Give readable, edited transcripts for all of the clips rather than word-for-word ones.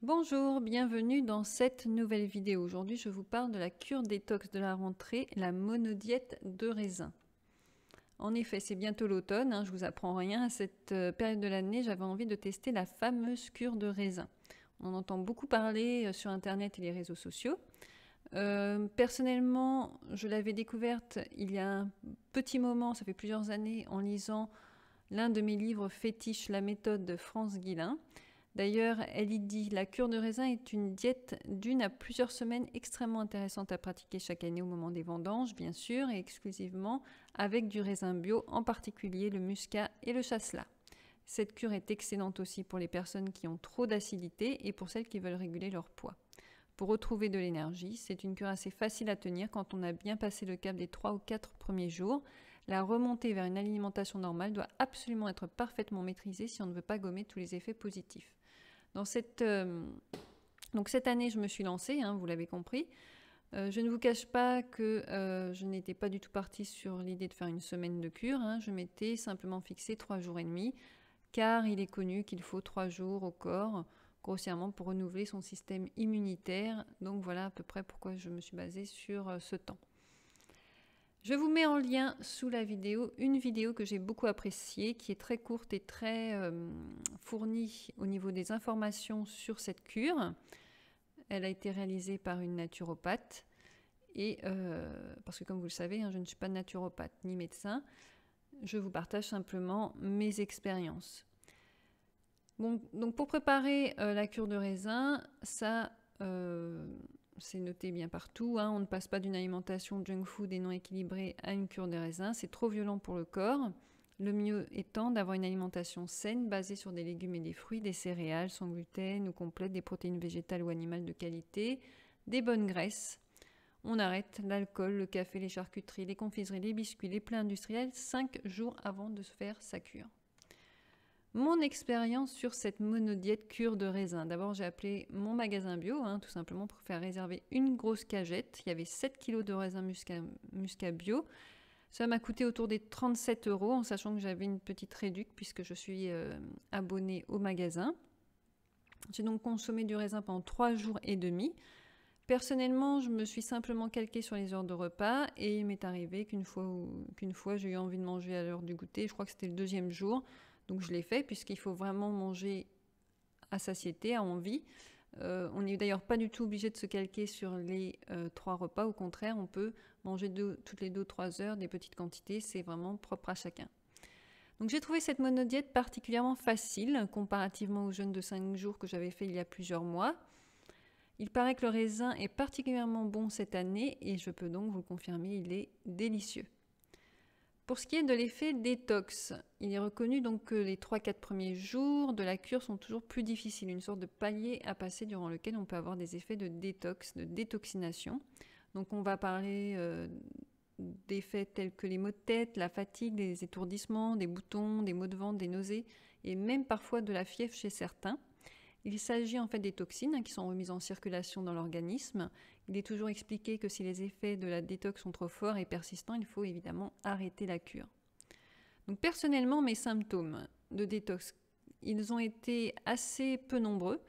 Bonjour, bienvenue dans cette nouvelle vidéo. Aujourd'hui, je vous parle de la cure détox de la rentrée, la monodiète de raisin. En effet, c'est bientôt l'automne, je vous apprends rien. À cette période de l'année, j'avais envie de tester la fameuse cure de raisin. On en entend beaucoup parler sur Internet et les réseaux sociaux. Personnellement, je l'avais découverte il y a un petit moment, ça fait plusieurs années, en lisant l'un de mes livres fétiches, La méthode de France Guillain. D'ailleurs, elle y dit « La cure de raisin est une diète d'1 à plusieurs semaines extrêmement intéressante à pratiquer chaque année au moment des vendanges, bien sûr, et exclusivement avec du raisin bio, en particulier le muscat et le chasselas. Cette cure est excellente aussi pour les personnes qui ont trop d'acidité et pour celles qui veulent réguler leur poids. Pour retrouver de l'énergie, c'est une cure assez facile à tenir quand on a bien passé le cap des 3 ou 4 premiers jours. La remontée vers une alimentation normale doit absolument être parfaitement maîtrisée si on ne veut pas gommer tous les effets positifs. Donc cette année, je me suis lancée, vous l'avez compris. Je ne vous cache pas que je n'étais pas du tout partie sur l'idée de faire une semaine de cure. Je m'étais simplement fixé 3 jours et demi, car il est connu qu'il faut 3 jours au corps, grossièrement, pour renouveler son système immunitaire. Donc voilà à peu près pourquoi je me suis basée sur ce temps. Je vous mets en lien sous la vidéo une vidéo que j'ai beaucoup appréciée, qui est très courte et très fournie au niveau des informations sur cette cure. Elle a été réalisée par une naturopathe. Et parce que comme vous le savez, je ne suis pas naturopathe ni médecin, je vous partage simplement mes expériences. Bon, donc pour préparer la cure de raisin, ça... c'est noté bien partout, on ne passe pas d'une alimentation junk food et non équilibrée à une cure de raisin, c'est trop violent pour le corps. Le mieux étant d'avoir une alimentation saine basée sur des légumes et des fruits, des céréales sans gluten ou complètes, des protéines végétales ou animales de qualité, des bonnes graisses. On arrête l'alcool, le café, les charcuteries, les confiseries, les biscuits, les plats industriels 5 jours avant de se faire sa cure. Mon expérience sur cette monodiète cure de raisin. D'abord, j'ai appelé mon magasin bio, tout simplement pour faire réserver une grosse cagette. Il y avait 7 kg de raisin muscat bio. Ça m'a coûté autour des 37 €, en sachant que j'avais une petite réduction puisque je suis abonnée au magasin. J'ai donc consommé du raisin pendant 3 jours et demi. Personnellement, je me suis simplement calquée sur les heures de repas et il m'est arrivé qu'une fois j'ai eu envie de manger à l'heure du goûter. Je crois que c'était le 2e jour. Donc je l'ai fait puisqu'il faut vraiment manger à satiété, à envie. On n'est d'ailleurs pas du tout obligé de se calquer sur les 3 repas. Au contraire, on peut manger toutes les 2-3 heures des petites quantités. C'est vraiment propre à chacun. Donc j'ai trouvé cette monodiète particulièrement facile comparativement au jeûne de 5 jours que j'avais fait il y a plusieurs mois. Il paraît que le raisin est particulièrement bon cette année et je peux donc vous le confirmer, il est délicieux. Pour ce qui est de l'effet détox, il est reconnu donc que les 3-4 premiers jours de la cure sont toujours plus difficiles, une sorte de palier à passer durant lequel on peut avoir des effets de détox, de détoxination. Donc on va parler d'effets tels que les maux de tête, la fatigue, des étourdissements, des boutons, des maux de ventre, des nausées et même parfois de la fièvre chez certains. Il s'agit en fait des toxines qui sont remises en circulation dans l'organisme. Il est toujours expliqué que si les effets de la détox sont trop forts et persistants, il faut évidemment arrêter la cure. Donc personnellement, mes symptômes de détox, ils ont été assez peu nombreux.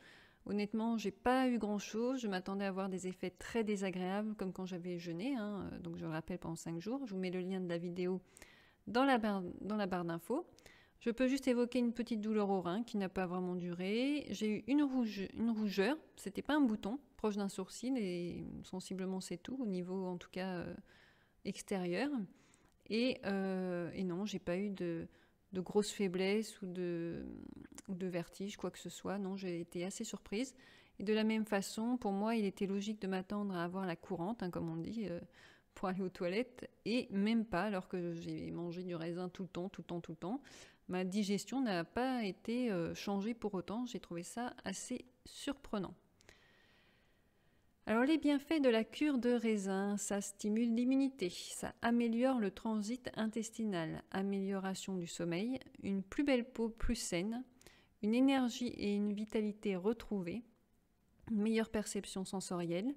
Honnêtement, j'ai pas eu grand-chose. Je m'attendais à avoir des effets très désagréables, comme quand j'avais jeûné, donc je le rappelle pendant 5 jours. Je vous mets le lien de la vidéo dans la barre d'infos. Je peux juste évoquer une petite douleur au rein qui n'a pas vraiment duré. J'ai eu une rougeur, c'était pas un bouton, proche d'un sourcil et sensiblement c'est tout, au niveau en tout cas extérieur. Et non, j'ai pas eu de grosse faiblesse ou de vertige, quoi que ce soit. Non, j'ai été assez surprise. Et de la même façon, pour moi, il était logique de m'attendre à avoir la courante, comme on dit, pour aller aux toilettes, et même pas, alors que j'ai mangé du raisin tout le temps. Ma digestion n'a pas été changée pour autant. J'ai trouvé ça assez surprenant. Alors les bienfaits de la cure de raisin, ça stimule l'immunité, ça améliore le transit intestinal, amélioration du sommeil, une plus belle peau plus saine, une énergie et une vitalité retrouvées, une meilleure perception sensorielle,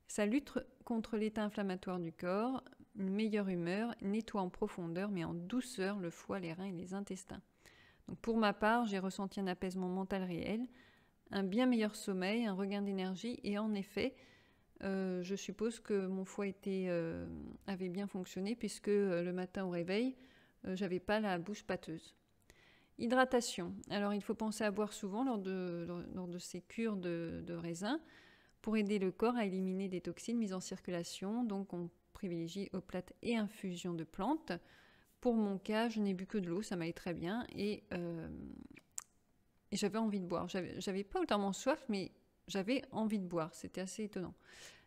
ça lutte contre l'état inflammatoire du corps, une meilleure humeur, nettoie en profondeur mais en douceur le foie, les reins et les intestins. Donc pour ma part, j'ai ressenti un apaisement mental réel, un bien meilleur sommeil, un regain d'énergie. Et en effet, je suppose que mon foie avait bien fonctionné puisque le matin au réveil, j'avais pas la bouche pâteuse. Hydratation. Alors il faut penser à boire souvent lors de ces cures de raisin pour aider le corps à éliminer des toxines mises en circulation. Donc on privilégie eau plate et infusion de plantes. Pour mon cas, je n'ai bu que de l'eau, ça m'allait très bien et j'avais envie de boire. J'avais pas autant soif, mais j'avais envie de boire. C'était assez étonnant.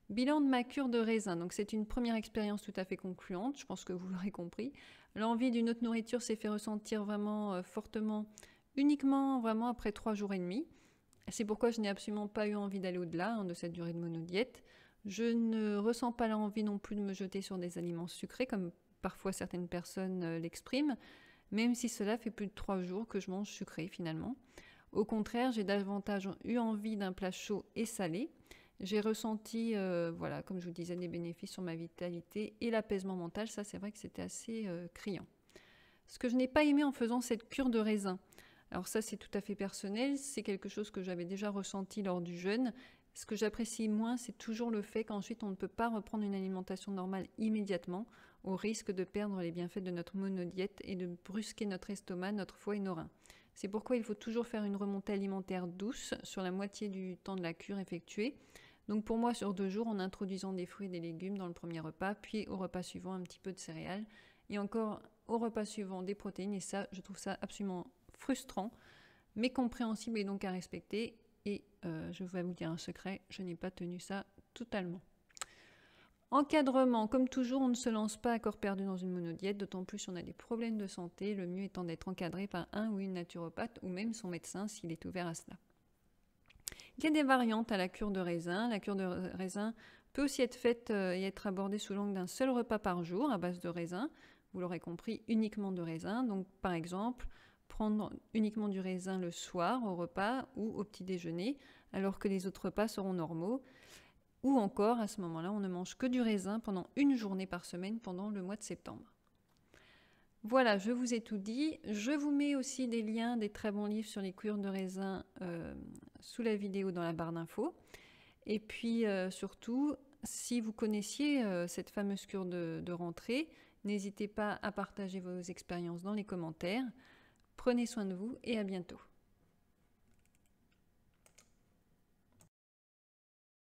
Bilan de ma cure de raisin. Donc c'est une première expérience tout à fait concluante, je pense que vous l'aurez compris. L'envie d'une autre nourriture s'est fait ressentir vraiment fortement, uniquement vraiment après 3 jours et demi. C'est pourquoi je n'ai absolument pas eu envie d'aller au-delà de cette durée de monodiète. Je ne ressens pas l'envie non plus de me jeter sur des aliments sucrés, comme parfois certaines personnes l'expriment, même si cela fait plus de 3 jours que je mange sucré finalement. Au contraire, j'ai davantage eu envie d'un plat chaud et salé. J'ai ressenti, voilà, comme je vous disais, des bénéfices sur ma vitalité et l'apaisement mental. Ça, c'est vrai que c'était assez criant. Ce que je n'ai pas aimé en faisant cette cure de raisin, alors ça, c'est tout à fait personnel. C'est quelque chose que j'avais déjà ressenti lors du jeûne. Ce que j'apprécie moins, c'est toujours le fait qu'ensuite, on ne peut pas reprendre une alimentation normale immédiatement, au risque de perdre les bienfaits de notre monodiète et de brusquer notre estomac, notre foie et nos reins. C'est pourquoi il faut toujours faire une remontée alimentaire douce sur la moitié du temps de la cure effectuée. Donc pour moi, sur 2 jours, en introduisant des fruits et des légumes dans le premier repas, puis au repas suivant, un petit peu de céréales, et encore au repas suivant, des protéines. Et ça, je trouve ça absolument frustrant, mais compréhensible et donc à respecter. Et je vais vous dire un secret, je n'ai pas tenu ça totalement. Encadrement, comme toujours, on ne se lance pas à corps perdu dans une monodiète, d'autant plus si on a des problèmes de santé, le mieux étant d'être encadré par un ou une naturopathe ou même son médecin s'il est ouvert à cela. Il y a des variantes à la cure de raisin. La cure de raisin peut aussi être faite et être abordée sous l'angle d'un seul repas par jour à base de raisin. Vous l'aurez compris, uniquement de raisin. Donc par exemple, prendre uniquement du raisin le soir au repas ou au petit déjeuner, alors que les autres repas seront normaux. Ou encore, à ce moment-là, on ne mange que du raisin pendant une journée par semaine pendant le mois de septembre. Voilà, je vous ai tout dit. Je vous mets aussi des liens, des très bons livres sur les cures de raisin sous la vidéo dans la barre d'infos. Et puis surtout, si vous connaissiez cette fameuse cure de rentrée, n'hésitez pas à partager vos expériences dans les commentaires. Prenez soin de vous et à bientôt.